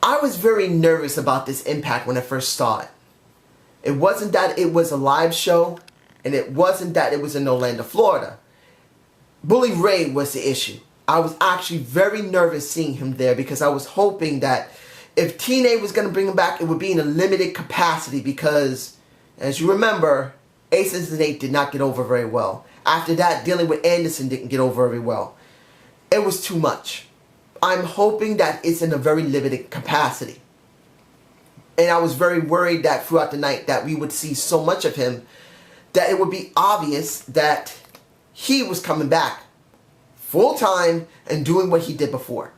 I was very nervous about this Impact when I first saw it. It wasn't that it was a live show, and it wasn't that it was in Orlando, Florida. Bully Ray was the issue. I was actually very nervous seeing him there because I was hoping that if TNA was going to bring him back, it would be in a limited capacity because, as you remember, Aces and 8 did not get over very well. After that, dealing with Anderson didn't get over very well. It was too much. I'm hoping that it's in a very limited capacity. And I was very worried that throughout the night that we would see so much of him that it would be obvious that he was coming back full time and doing what he did before.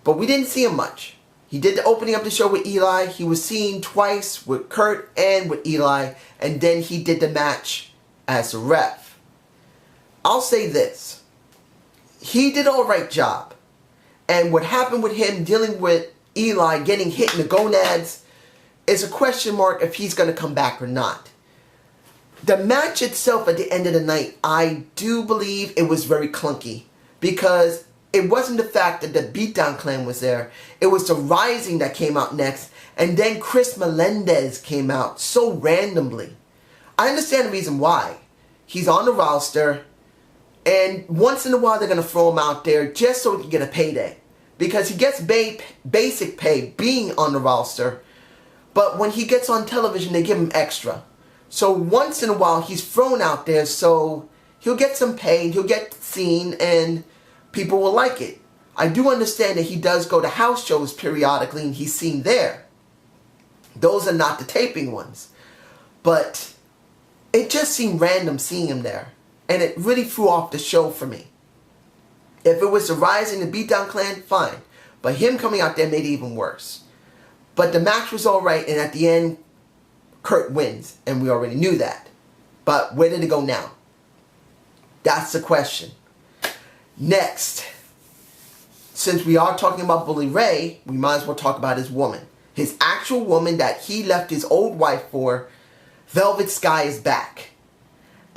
But we didn't see him much. He did the opening up the show with Eli. He was seen twice with Kurt and with Eli. And then he did the match as a ref. I'll say this. He did an alright job. And what happened with him dealing with Eli getting hit in the gonads is a question mark if he's going to come back or not. The match itself at the end of the night, I do believe it was very clunky. Because it wasn't the fact that the Beatdown Clan was there. It was the Rising that came out next. And then Chris Melendez came out so randomly. I understand the reason why. He's on the roster. And once in a while they're going to throw him out there just so he can get a payday. Because he gets basic pay being on the roster. But when he gets on television, they give him extra. So once in a while he's thrown out there so he'll get some pay, he'll get seen, and people will like it. I do understand that he does go to house shows periodically and he's seen there. Those are not the taping ones. But it just seemed random seeing him there. And it really threw off the show for me. If it was the Rising and the Beatdown Clan, fine. But him coming out there made it even worse. But the match was alright, and at the end, Kurt wins. And we already knew that. But where did it go now? That's the question. Next, since we are talking about Bully Ray, we might as well talk about his woman. His actual woman that he left his old wife for, Velvet Sky, is back.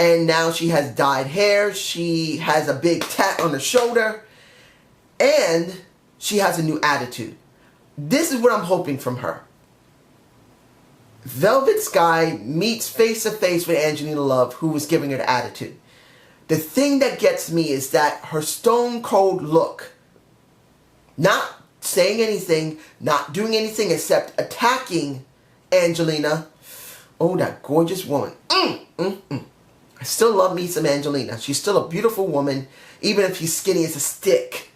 And now she has dyed hair, she has a big tat on her shoulder, and she has a new attitude. This is what I'm hoping from her. Velvet Sky meets face to face with Angelina Love, who was giving her the attitude. The thing that gets me is that her stone cold look, not saying anything, not doing anything except attacking Angelina. Oh, that gorgeous woman. I still love me some Angelina. She's still a beautiful woman, even if she's skinny as a stick.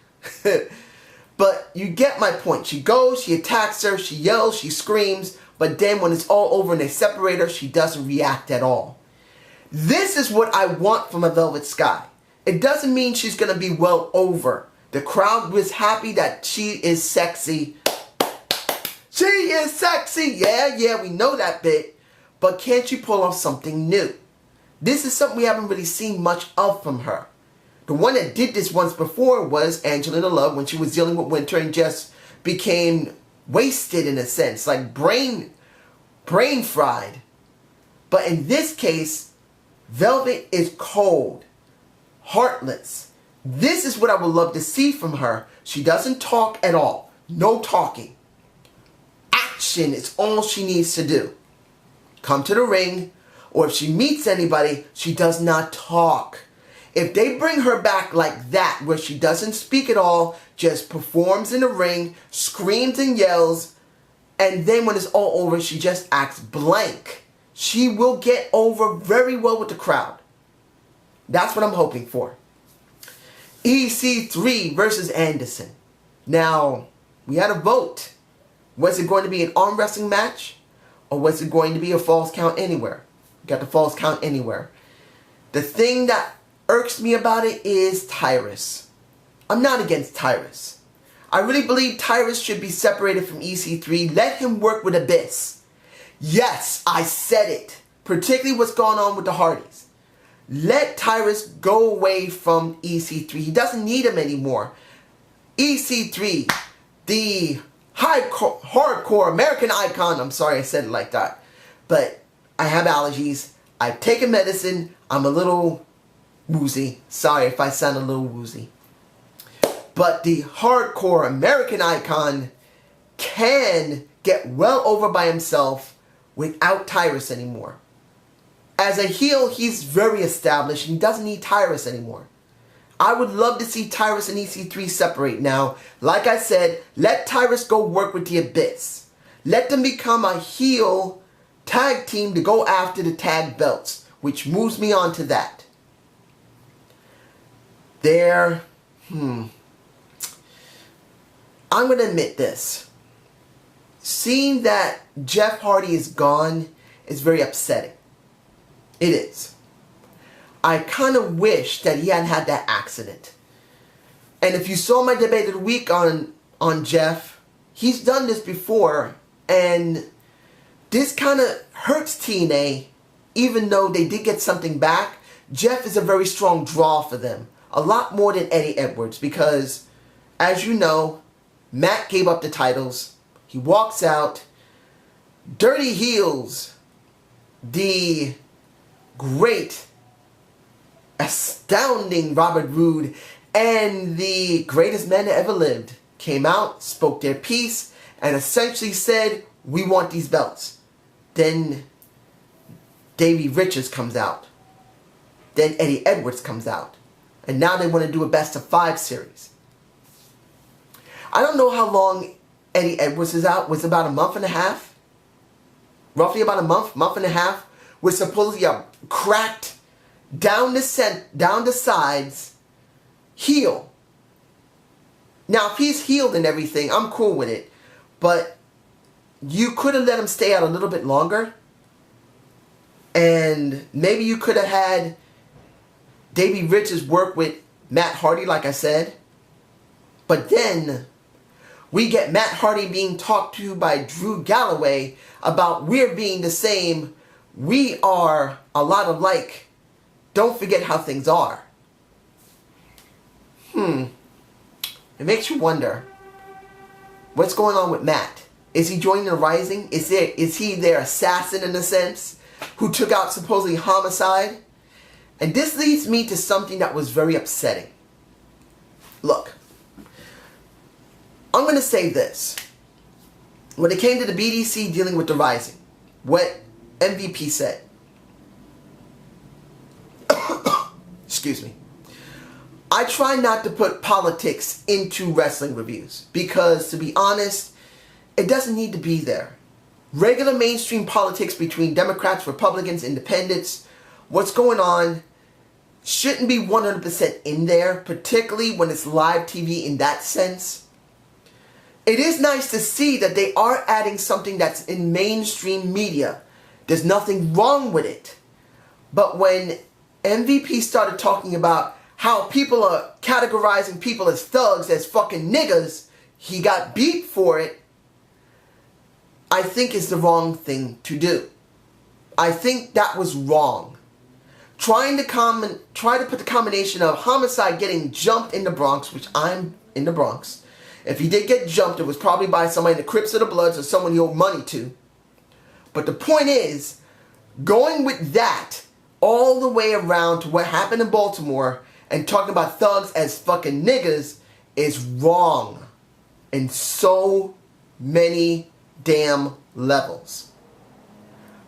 But you get my point. She goes, she attacks her, she yells, she screams, but then when it's all over and they separate her, she doesn't react at all. This is what I want from a Velvet Sky. It doesn't mean she's going to be well over. The crowd was happy that she is sexy. She is sexy. Yeah, we know that bit. But can't you pull off something new? This is something we haven't really seen much of from her. The one that did this once before was Angelina Love when she was dealing with Winter and just became wasted in a sense, like brain fried. But in this case, Velvet is cold, heartless. This is what I would love to see from her. She doesn't talk at all. No talking. Action is all she needs to do. Come to the ring, or if she meets anybody, she does not talk. If they bring her back like that, where she doesn't speak at all, just performs in the ring, screams and yells, and then when it's all over, she just acts blank, she will get over very well with the crowd. That's what I'm hoping for. EC3 versus Anderson. Now, we had a vote. Was it going to be an arm wrestling match? Or was it going to be a falls count anywhere? Got the falls count anywhere. The thing that irks me about it is Tyrus. I'm not against Tyrus. I really believe Tyrus should be separated from EC3. Let him work with Abyss. Yes, I said it. Particularly what's going on with the Hardys. Let Tyrus go away from EC3. He doesn't need him anymore. EC3, the hardcore American icon. I'm sorry I said it like that. But I have allergies. I've taken medicine. I'm a little woozy. Sorry if I sound a little woozy. But the hardcore American icon can get well over by himself without Tyrus anymore. As a heel, he's very established and he doesn't need Tyrus anymore. I would love to see Tyrus and EC3 separate now. Like I said, let Tyrus go work with the Abyss. Let them become a heel tag team to go after the tag belts, which moves me on to that. I'm going to admit this. Seeing that Jeff Hardy is gone is very upsetting. It is. I kind of wish that he hadn't had that accident. And if you saw my debate of the week on Jeff, he's done this before. And this kind of hurts TNA, even though they did get something back. Jeff is a very strong draw for them. A lot more than Eddie Edwards. Because, as you know, Matt gave up the titles. He walks out. Dirty Heels, the great, astounding Robert Roode, and the greatest man that ever lived, came out, spoke their piece, and essentially said, we want these belts. Then Davey Richards comes out. Then Eddie Edwards comes out. And now they want to do a best of 5 series. I don't know how long Eddie Edwards is out. Was about a month and a half? Roughly about a month and a half. Was supposedly a cracked, down the sides, heel. Now, if he's healed and everything, I'm cool with it. But you could have let him stay out a little bit longer. And maybe you could have had Davey Richards work with Matt Hardy, like I said. But then we get Matt Hardy being talked to by Drew Galloway about we're being the same. We are a lot alike. Don't forget how things are. It makes you wonder. What's going on with Matt? Is he joining the Rising? Is he their assassin in a sense? Who took out supposedly Homicide? And this leads me to something that was very upsetting. Look. I'm going to say this. When it came to the BDC dealing with the Rising, what MVP said. Excuse me. I try not to put politics into wrestling reviews because, to be honest, it doesn't need to be there. Regular mainstream politics between Democrats, Republicans, Independents, what's going on, shouldn't be 100% in there, particularly when it's live TV in that sense. It is nice to see that they are adding something that's in mainstream media. There's nothing wrong with it. But when MVP started talking about how people are categorizing people as thugs, as fucking niggas, he got beat for it. I think it's the wrong thing to do. I think that was wrong. Try to put the combination of Homicide getting jumped in the Bronx, which I'm in the Bronx. If he did get jumped, it was probably by somebody in the Crips or the Bloods or someone he owed money to. But the point is, going with that all the way around to what happened in Baltimore and talking about thugs as fucking niggas is wrong in so many damn levels.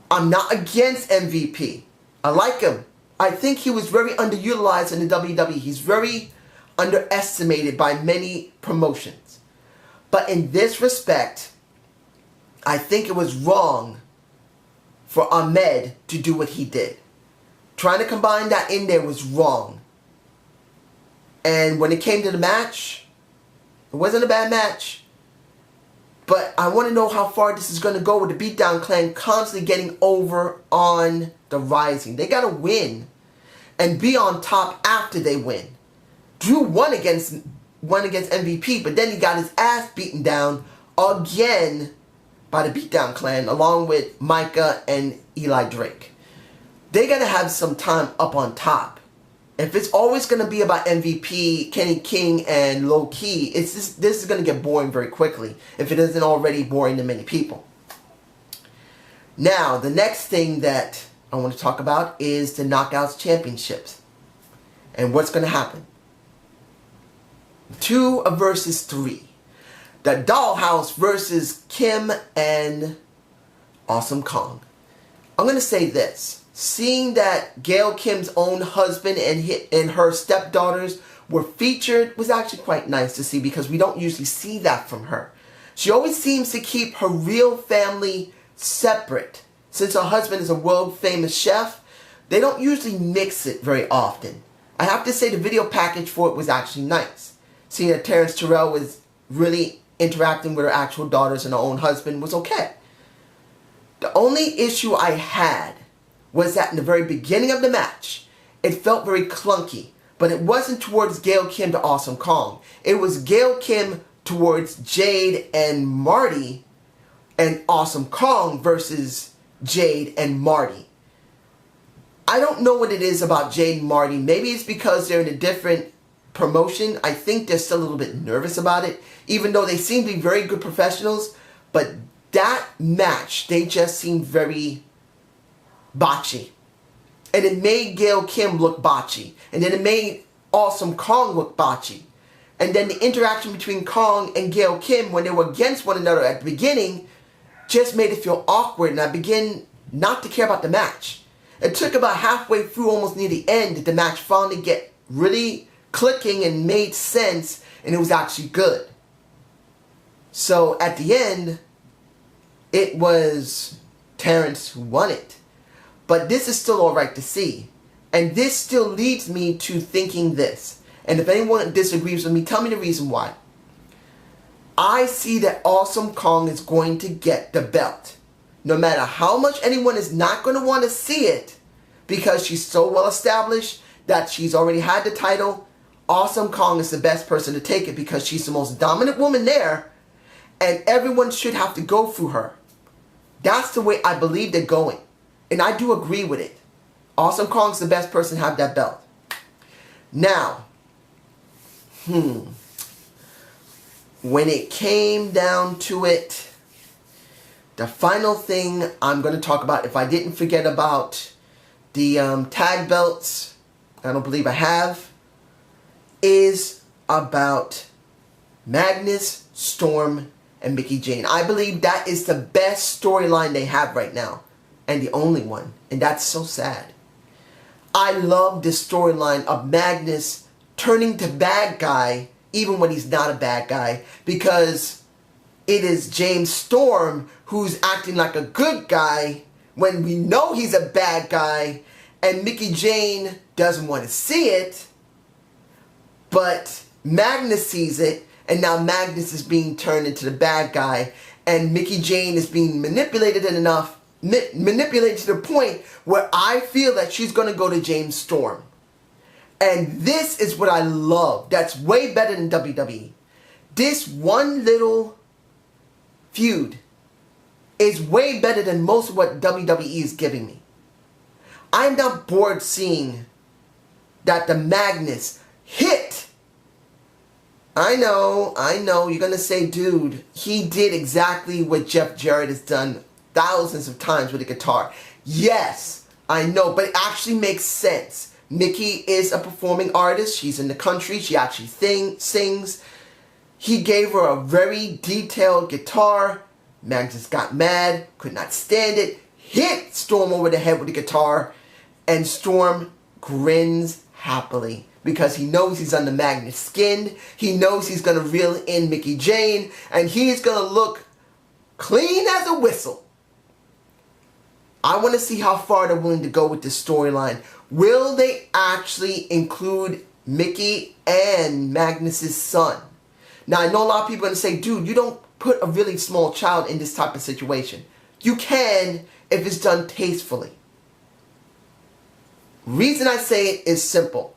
I'm not against MVP. I like him. I think he was very underutilized in the WWE. He's very underestimated by many promotions. But in this respect, I think it was wrong for Ahmed to do what he did. Trying to combine that in there was wrong. And when it came to the match, it wasn't a bad match. But I want to know how far this is going to go with the Beatdown Clan constantly getting over on the Rising. They got to win and be on top after they win. Drew won against MVP, but then he got his ass beaten down again by the Beatdown Clan, along with Micah and Eli Drake. They got to have some time up on top. If it's always going to be about MVP, Kenny King, and Low Key, this is going to get boring very quickly, if it isn't already boring to many people. Now, the next thing that I want to talk about is the Knockouts Championships. And what's going to happen. 2 versus 3. the Dollhouse versus Kim and Awesome Kong. I'm going to say this. Seeing that Gail Kim's own husband and her stepdaughters were featured was actually quite nice to see, because we don't usually see that from her. She always seems to keep her real family separate. Since her husband is a world famous chef, they don't usually mix it very often. I have to say the video package for it was actually nice. Seeing that Terrence Terrell was really interacting with her actual daughters and her own husband was okay. The only issue I had was that in the very beginning of the match, it felt very clunky. But it wasn't towards Gail Kim to Awesome Kong. It was Gail Kim towards Jade and Marty, and Awesome Kong versus Jade and Marty. I don't know what it is about Jade and Marty. Maybe it's because they're in a different promotion. I think they're still a little bit nervous about it, even though they seem to be very good professionals. But that match, they just seemed very botchy. And it made Gail Kim look botchy. And then it made Awesome Kong look botchy. And then the interaction between Kong and Gail Kim when they were against one another at the beginning just made it feel awkward. And I began not to care about the match. It took about halfway through, almost near the end, that the match finally get really clicking and made sense. And it was actually good. So at the end, it was Terrence who won it. But this is still alright to see. And this still leads me to thinking this. And if anyone disagrees with me, tell me the reason why. I see that Awesome Kong is going to get the belt. No matter how much anyone is not going to want to see it, because she's so well established that she's already had the title, Awesome Kong is the best person to take it, because she's the most dominant woman there, and everyone should have to go through her. That's the way I believe they're going. And I do agree with it. Awesome Kong's the best person to have that belt. Now, when it came down to it, the final thing I'm going to talk about, if I didn't forget about the tag belts, I don't believe I have, is about Magnus, Storm, and Mickie Jane. I believe that is the best storyline they have right now. And the only one. And that's so sad. I love this storyline of Magnus turning to bad guy even when he's not a bad guy, because it is James Storm who's acting like a good guy when we know he's a bad guy, and Mickie Jane doesn't want to see it, but Magnus sees it, and now Magnus is being turned into the bad guy, and Mickie Jane is being manipulated to the point where I feel that she's going to go to James Storm. And this is what I love. That's way better than WWE. This one little feud is way better than most of what WWE is giving me. I'm not bored seeing that the Magnus hit. I know, you're going to say, dude, he did exactly what Jeff Jarrett has done thousands of times with a guitar. Yes, I know, but it actually makes sense. Mickie is a performing artist. She's in the country. She actually sings. He gave her a very detailed guitar. Magnus got mad, could not stand it, hit Storm over the head with the guitar, and Storm grins happily because he knows he's under Magnus' skin. He knows he's going to reel in Mickie Jane, and he's going to look clean as a whistle. I want to see how far they're willing to go with this storyline. Will they actually include Mickie and Magnus' son? Now, I know a lot of people are going to say, dude, you don't put a really small child in this type of situation. You can if it's done tastefully. Reason I say it is simple.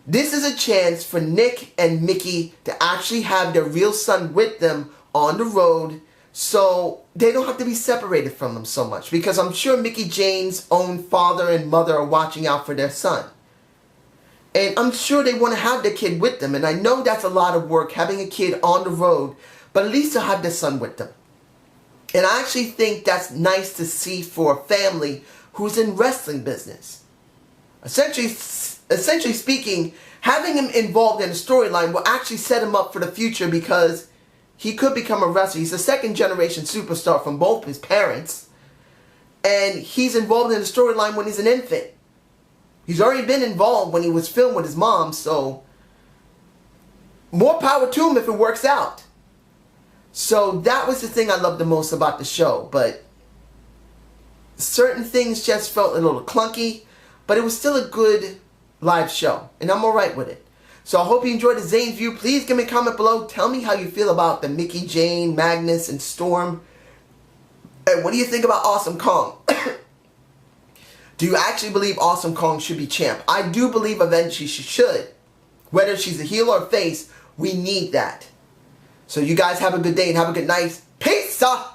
This is a chance for Nick and Mickie to actually have their real son with them on the road, so they don't have to be separated from them so much, because I'm sure Mickie Jane's own father and mother are watching out for their son. And I'm sure they want to have their kid with them, and I know that's a lot of work, having a kid on the road, but at least they'll have their son with them. And I actually think that's nice to see for a family who's in wrestling business. Essentially speaking, having him involved in a storyline will actually set him up for the future, because he could become a wrestler. He's a second-generation superstar from both his parents. And he's involved in the storyline when he's an infant. He's already been involved when he was filmed with his mom, so more power to him if it works out. So that was the thing I loved the most about the show. But certain things just felt a little clunky, but it was still a good live show, and I'm alright with it. So I hope you enjoyed the Zane View. Please give me a comment below. Tell me how you feel about the Mickey, Jane, Magnus, and Storm. And what do you think about Awesome Kong? Do you actually believe Awesome Kong should be champ? I do believe eventually she should. Whether she's a heel or a face, we need that. So you guys have a good day and have a good night. Peace!